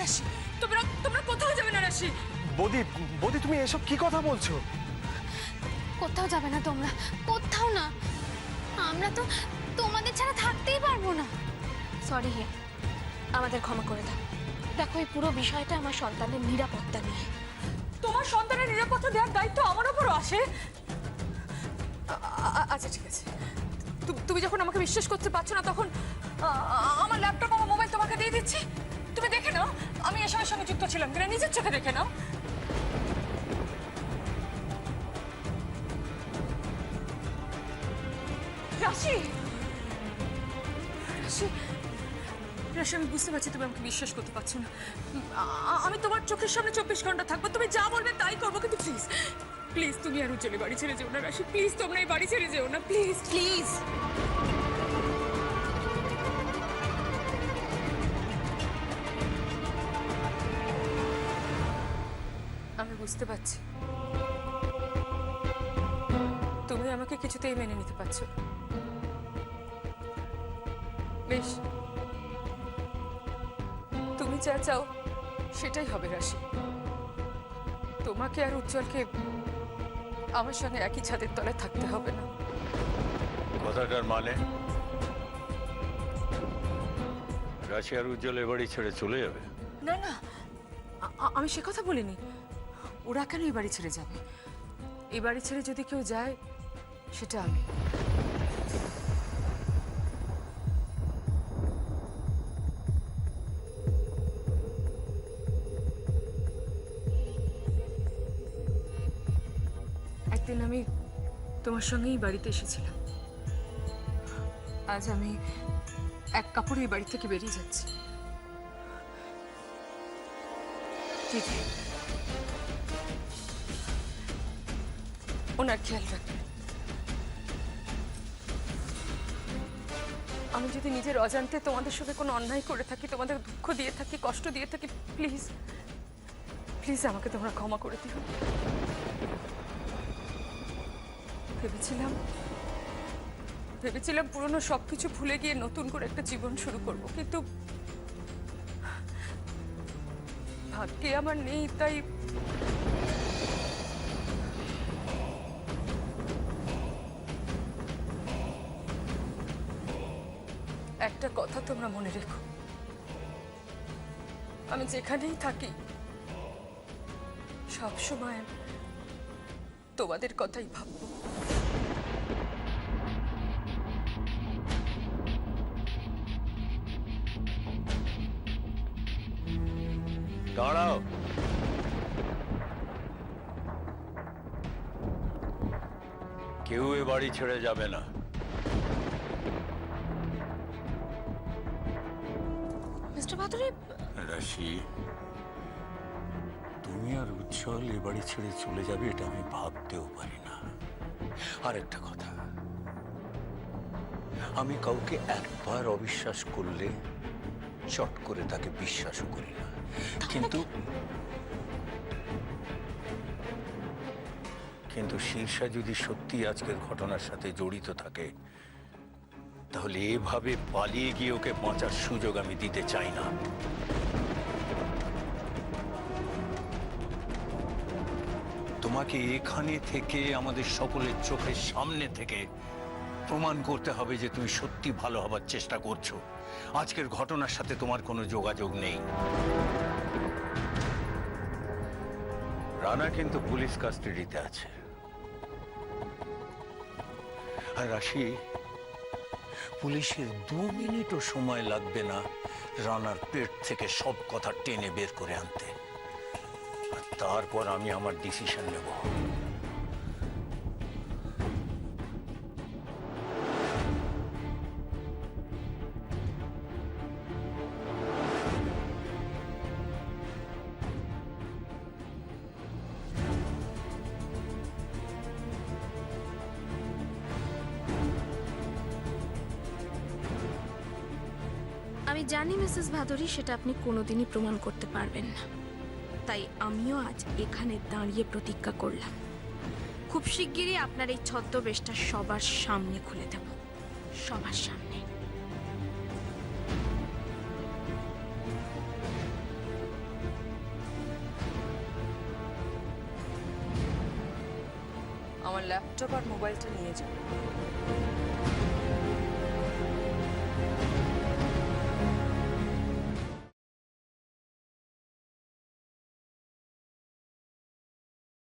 রাশি, তোমরা তোমরা কোথাও যাবে না রাশি। বৌদি, বৌদি তুমি এসব কি কথা বলছো? কোথাও যাবে না তোমরা, কোথাও না। আমরা তো তোমাদের ছাড়া থাকতেই পারবো না। সরি হে, আমাদের ক্ষমা করে দাও। দেখো, এই পুরো বিষয়টা আমার সন্তানের নিরাপত্তা নিয়ে। তোমার সন্তানের নিরাপত্তা দেওয়ার দায়িত্ব আমার উপরও আসে। আচ্ছা ঠিক আছে, তুমি যখন আমাকে বিশ্বাস করতে পারছো না, তখন আমার ল্যাপটপ, আমার মোবাইল তোমাকে দিয়ে দিচ্ছি। তুমি দেখে নাও আমি এসবের সঙ্গে যুক্ত ছিলাম কিনা, নিজের চোখে দেখে নাও। রাশি, রাশি, রাশি, আমি বুঝতে পারছি তুমি আমাকে বিশ্বাস করতে পারছো না। আমি তোমার চোখের সামনে 24 ঘন্টা থাকবো, তুমি যা বলবে তাই করবো, কিন্তু প্লিজ প্লিজ তুমি আর উজ্জ্বলে বাড়ি ছেড়ে যেও না রাশি। প্লিজ তোমরা এই বাড়ি ছেড়ে যেও না, প্লিজ প্লিজ। আমি বুঝতে পারছি তুমি আমাকে কিছুতেই মেনে নিতে পারছো। বেশ, তুমি যা চাও সেটাই হবে রাশি। তোমাকে আর উজ্জ্বলকে আমার সঙ্গে একই ছাদের তলায় থাকতে হবে না। কথাটার মানে রাশি আর উজ্জ্বল এ বাড়ি ছেড়ে চলে যাবে? না না, আমি সে কথা বলিনি। ওরা কেন এই বাড়ি ছেড়ে যাবে? এই বাড়ি ছেড়ে যদি কেউ যায় সেটা আমি। একদিন আমি তোমার সঙ্গেই বাড়িতে এসেছিলাম। আজ আমি এক কাপড়ে এই বাড়ি থেকে বেরিয়ে যাচ্ছি। দিদি, ওনার খেয়াল রাখবেন। আমি যদি নিজের অজান্তে তোমাদের সাথে কোনো অন্যায় করে থাকি, তোমাদের দুঃখ দিয়ে থাকি, কষ্ট দিয়ে থাকি, প্লিজ প্লিজ আমাকে তোমরা ক্ষমা করে দিও। ভেবেছিলাম পুরনো সবকিছু ভুলে গিয়ে নতুন করে একটা জীবন শুরু করব, কিন্তু ভাগ্যে আমার নেই। তাই একটা কথা তোমরা মনে রেখো, আমি যেখানেই থাকি সবসময় তোমাদের কথাই ভাববো। দাঁড়াও, কেউ এ বাড়ি ছেড়ে যাবে না। মিস্টার ভাদুরী, রাশি, তুমি আর উজ্জ্বল এ বাড়ি ছেড়ে চলে যাবে এটা আমি ভাবতেও পারি না। আর একটা কথা, আমি কাউকে একবার অবিশ্বাস করলে চট করে তাকে বিশ্বাসও করি না। কিন্তু শীর্ষা যদি সত্যি আজকের ঘটনার সাথে জড়িত থাকে, তাহলে এভাবে পালিয়ে গিয়ে ওকে বাঁচার সুযোগ আমি দিতে চাই না। তোমাকে এখানে থেকে আমাদের সকলের চোখের সামনে থেকে প্রমাণ করতে হবে যে তুমি সত্যি ভালো হবার চেষ্টা করছো। আজকের ঘটনার সাথে তোমার কোনো যোগাযোগ নেই। রানা কিন্তু পুলিশ কাস্টাডিতে আছে। আর রাশি, পুলিশের 2 মিনিটও সময় লাগবে না রানার পেট থেকে সব কথা টেনে বের করে আনতে। আর তারপর আমি আমার ডিসিশন নেব। আমি জানি মিসেস ভাদুরী, সেটা আপনি কোনোদিনই প্রমাণ করতে পারবেন না। তাই আমিও আজ এখানে দাঁড়িয়ে প্রতিজ্ঞা করলাম, খুব শিগগিরই আপনার এই ছদ্মবেশটা সবার সামনে খুলে দেব, সবার সামনে। আমার ল্যাপটপ আর মোবাইলটা নিয়ে যাও।